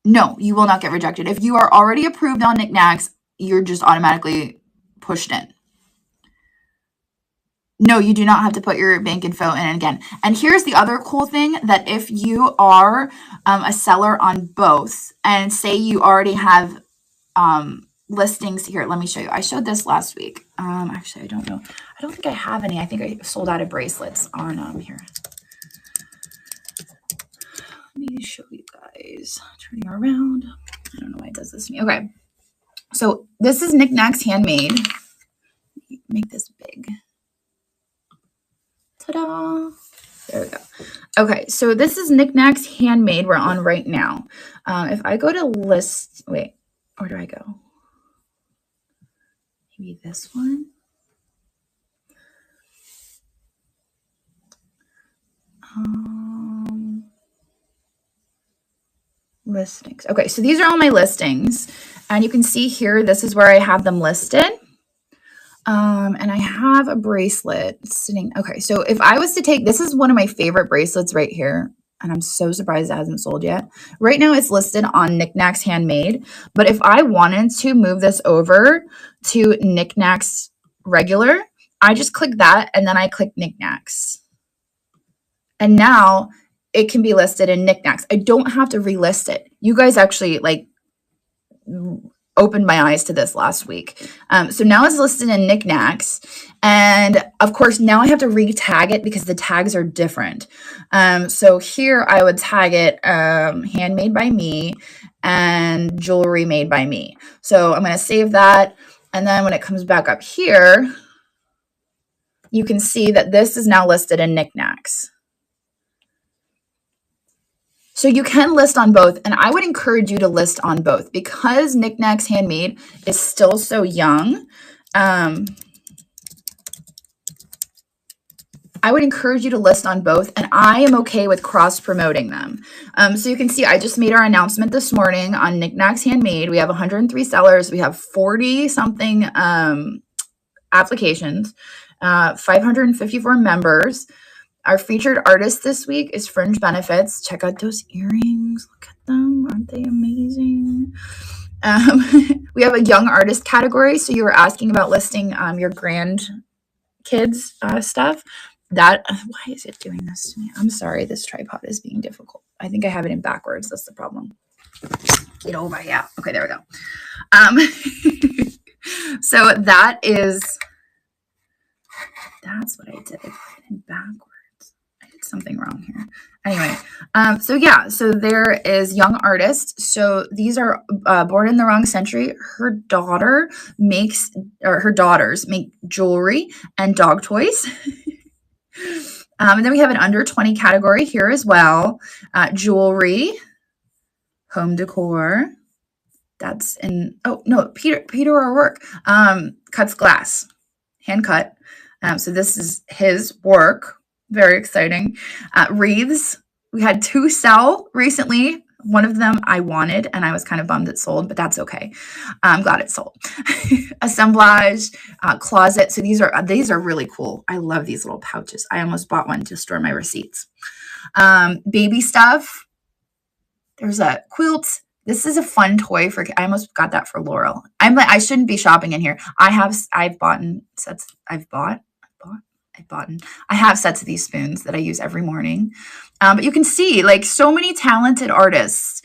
No, you will not get rejected. If you are already approved on Niknax, you're just automatically pushed in. No, you do not have to put your bank info in again. And here's the other cool thing, that if you are a seller on both, and say you already have listings here, let me show you. I showed this last week. Actually, I don't know. I don't think I have any. I think I sold out of bracelets on here. Let me show you guys. Turning around. I don't know why it does this to me. Okay. So this is Knicknacks Handmade. Make this big. Ta-da! There we go. Okay, so this is Knicknacks Handmade we're on right now. If I go to list, wait, where do I go? Maybe this one. Listings. Okay, so these are all my listings. And you can see here, this is where I have them listed. And I have a bracelet sitting. Okay, so if I was to take, this is one of my favorite bracelets right here. And I'm so surprised it hasn't sold yet. Right now it's listed on Knicknacks Handmade. But if I wanted to move this over to Niknax regular, I just click that and then I click Niknax. And now it can be listed in Niknax. I don't have to relist it. You guys actually like opened my eyes to this last week. So now it's listed in Niknax. And of course, now I have to re-tag it because the tags are different. So here I would tag it handmade by me and jewelry made by me. So I'm going to save that. And then when it comes back up here, you can see that this is now listed in Niknax. So you can list on both, and I would encourage you to list on both because Knicknacks Handmade is still so young. I would encourage you to list on both, and I am okay with cross-promoting them. So you can see I just made our announcement this morning on Knicknacks Handmade. We have 103 sellers. We have 40-something applications, 554 members. Our featured artist this week is Fringe Benefits. Check out those earrings. Look at them. Aren't they amazing? We have a young artist category. So you were asking about listing your grandkids stuff. Why is it doing this to me? I'm sorry. This tripod is being difficult. I think I have it in backwards. That's the problem. Get over. Yeah. Okay, there we go. So that's what I did. I put it in backwards. Something wrong here. Anyway, so there is young artist. So these are born in the wrong century. Her daughters make jewelry and dog toys. And then we have an under 20 category here as well. Jewelry, home decor. That's in, oh no, Peter O'Rourke cuts glass, hand cut. So this is his work. Very exciting. Wreaths. We had 2 sell recently. One of them I wanted, and I was kind of bummed it sold, but that's okay. I'm glad it sold. Assemblage, closet. So these are really cool. I love these little pouches. I almost bought one to store my receipts. Baby stuff. There's a quilt. This is a fun toy for. I almost got that for Laurel. I shouldn't be shopping in here. I have sets of these spoons that I use every morning. But you can see like so many talented artists.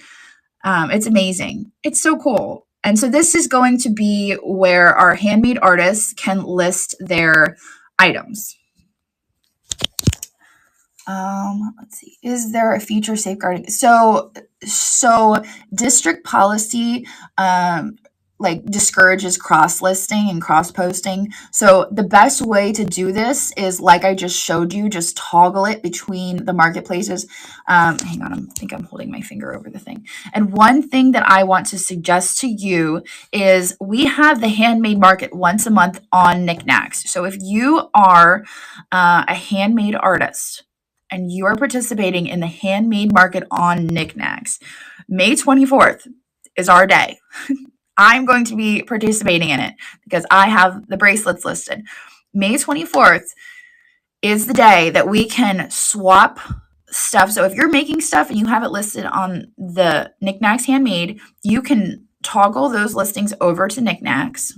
It's amazing. It's so cool. And so this is going to be where our handmade artists can list their items. Let's see. Is there a feature safeguarding? So district policy, like discourages cross-listing and cross-posting. So the best way to do this is like I just showed you, just toggle it between the marketplaces. Hang on, I think I'm holding my finger over the thing. And one thing that I want to suggest to you is we have the handmade market once a month on Niknax. So if you are a handmade artist and you are participating in the handmade market on Niknax, May 24th is our day. I'm going to be participating in it because I have the bracelets listed. May 24th is the day that we can swap stuff. So if you're making stuff and you have it listed on the Knicknacks Handmade, you can toggle those listings over to Niknax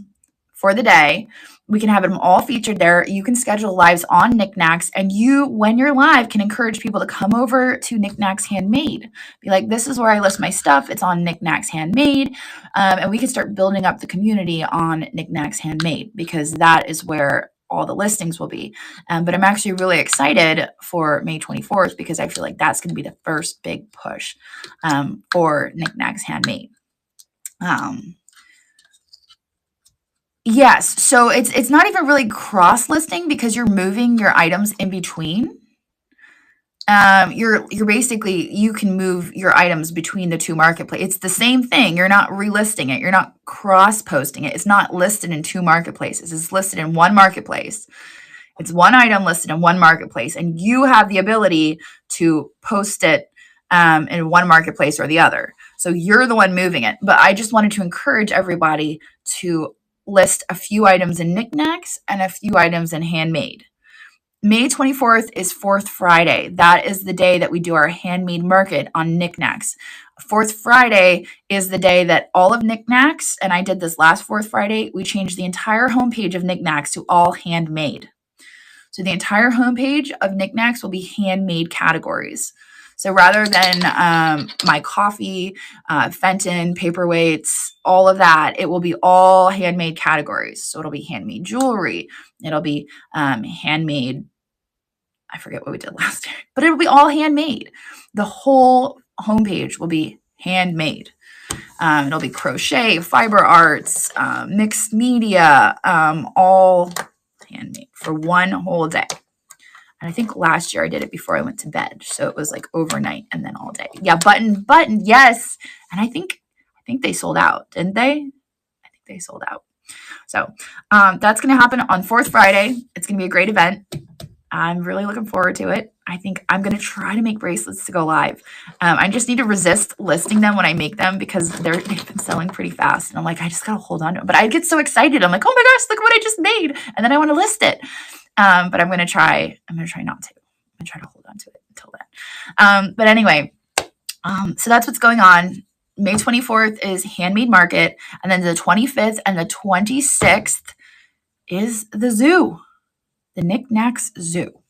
for the day. We can have them all featured there. You can schedule lives on Niknax, and you, when you're live, can encourage people to come over to Knicknacks Handmade. Be like, this is where I list my stuff. It's on Knicknacks Handmade. And we can start building up the community on Knicknacks Handmade because that is where all the listings will be. But I'm actually really excited for May 24th because I feel like that's going to be the first big push for Knicknacks Handmade. Yes, so it's not even really cross-listing because you're moving your items in between. You're basically, you can move your items between the two marketplaces. It's the same thing. You're not relisting it. You're not cross-posting it. It's not listed in 2 marketplaces. It's listed in 1 marketplace. It's 1 item listed in 1 marketplace, and you have the ability to post it in 1 marketplace or the other. So you're the one moving it. But I just wanted to encourage everybody to list a few items in Niknax and a few items in Handmade. May 24th is 4th Friday. That is the day that we do our handmade market on Niknax. 4th Friday is the day that all of Niknax, and I did this last 4th Friday, we changed the entire homepage of Niknax to all handmade. So the entire homepage of Niknax will be handmade categories. So rather than my coffee, Fenton, paperweights, all of that, it will be all handmade categories. So it'll be handmade jewelry. It'll be handmade, I forget what we did last year, but it'll be all handmade. The whole homepage will be handmade. It'll be crochet, fiber arts, mixed media, all handmade for one whole day. And I think last year I did it before I went to bed. So it was like overnight and then all day. Yeah, button, yes. And I think they sold out, didn't they? I think they sold out. So that's going to happen on 4th Friday. It's going to be a great event. I'm really looking forward to it. I think I'm going to try to make bracelets to go live. I just need to resist listing them when I make them because they've been selling pretty fast. And I'm like, I just got to hold on to it. But I get so excited. I'm like, oh my gosh, look what I just made. And then I want to list it. But I'm going to try not to. I'm going to try to hold on to it until then. But anyway, so that's what's going on. May 24th is Handmade Market. And then the 25th and the 26th is the zoo. The Niknax Zoo.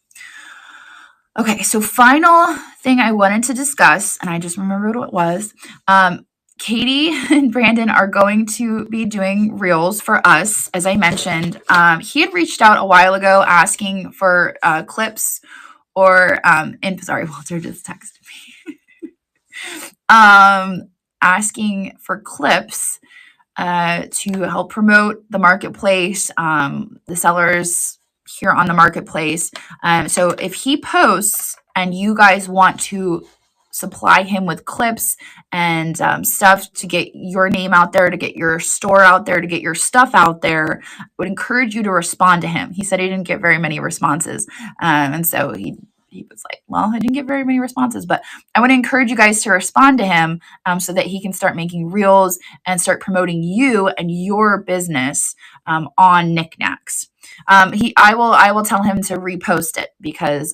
Okay, so final thing I wanted to discuss, and I just remembered what it was. Katie and Brandon are going to be doing reels for us, as I mentioned. He had reached out a while ago asking for clips or, sorry, Walter just texted me. Asking for clips to help promote the marketplace, the sellers here on the marketplace. So if he posts and you guys want to supply him with clips and stuff to get your name out there, to get your store out there, to get your stuff out there, I would encourage you to respond to him. He said he didn't get very many responses. And so he was like, well, I didn't get very many responses, but I want to encourage you guys to respond to him so that he can start making reels and start promoting you and your business on Niknax. I will tell him to repost it because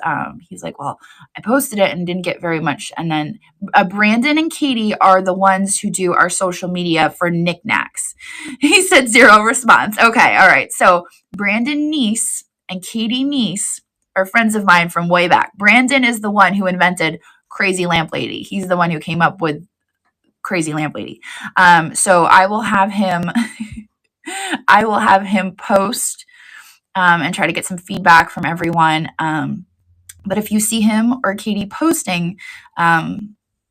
he's like, well, I posted it and didn't get very much. And then Brandon and Katie are the ones who do our social media for Niknax. He said 0 response. Okay, all right. So Brandon Neese and Katie Neese are friends of mine from way back. Brandon is the one who invented Crazy Lamp Lady. He's the one who came up with Crazy Lamp Lady. So I will have him post and try to get some feedback from everyone. But if you see him or Katie posting,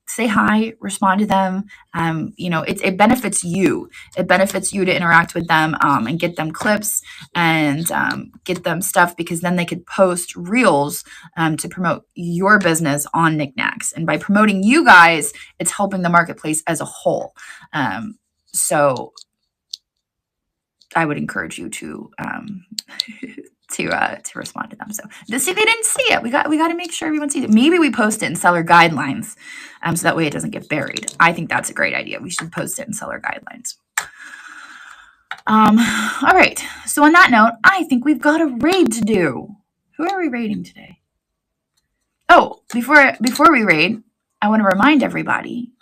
say hi, respond to them. It benefits you. It benefits you to interact with them and get them clips and get them stuff because then they could post reels to promote your business on Niknax. And by promoting you guys, it's helping the marketplace as a whole. So I would encourage you to respond to them. So see, they didn't see it. We got to make sure everyone sees it. Maybe we post it in seller guidelines, so that way it doesn't get buried. I think that's a great idea. We should post it in seller guidelines. All right. So on that note, I think we've got a raid to do. Who are we raiding today? Oh, before we raid, I want to remind everybody.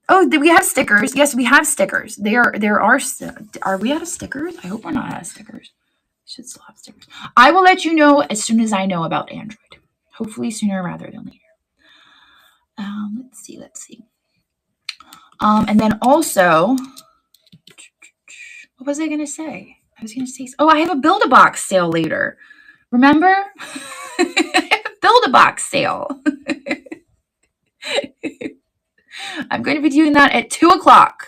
Oh, we have stickers. Yes, we have stickers. Are we out of stickers? I hope we're not out of stickers. Should still have stickers. I will let you know as soon as I know about Android. Hopefully sooner rather than later. Let's see. And then also, what was I going to say? I have a Build-A-Box sale later. Remember? I have a Build-A-Box sale. I'm going to be doing that at 2 o'clock.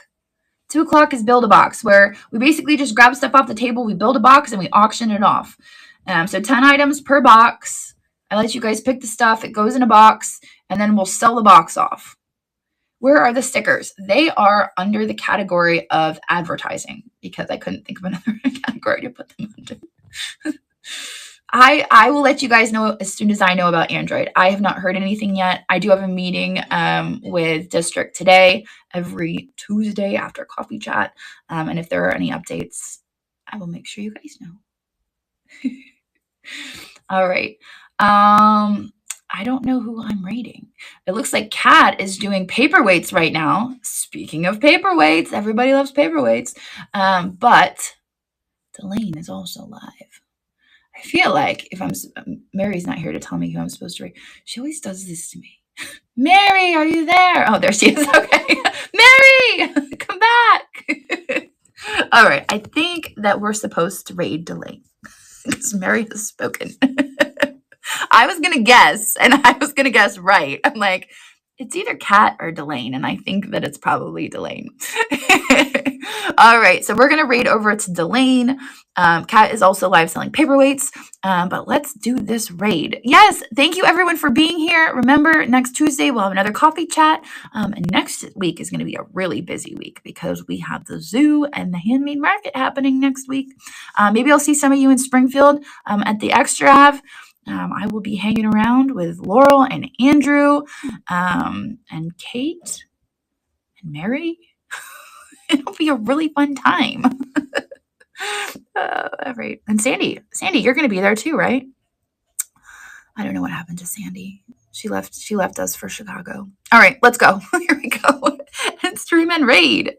2 o'clock is Build-A-Box, where we basically just grab stuff off the table, we build a box, and we auction it off. So 10 items per box. I let you guys pick the stuff. It goes in a box, and then we'll sell the box off. Where are the stickers? They are under the category of advertising because I couldn't think of another category to put them under. I will let you guys know as soon as I know about Android. I have not heard anything yet. I do have a meeting with District today, every Tuesday after coffee chat. And if there are any updates, I will make sure you guys know. All right. I don't know who I'm rating. It looks like Kat is doing paperweights right now. Speaking of paperweights, everybody loves paperweights. But Delane is also live. I feel like if Mary's not here to tell me who I'm supposed to rate, she always does this to me. Mary, are you there? Oh, there she is. Okay. Mary, come back. All right. I think that we're supposed to raid Delane because Mary has spoken. I was going to guess, and I was going to guess right. I'm like, it's either Kat or Delane, and I think that it's probably Delane. All right, so we're going to raid over to Delane. Kat is also live selling paperweights, but let's do this raid. Yes, thank you everyone for being here. Remember, next Tuesday we'll have another coffee chat, and next week is going to be a really busy week because we have the zoo and the handmade market happening next week. Maybe I'll see some of you in Springfield at the Extra Ave. I will be hanging around with Laurel and Andrew and Kate and Mary. It'll be a really fun time. All right. And Sandy, you're going to be there too, right? I don't know what happened to Sandy. She left us for Chicago. All right, let's go. Here we go. Stream and raid.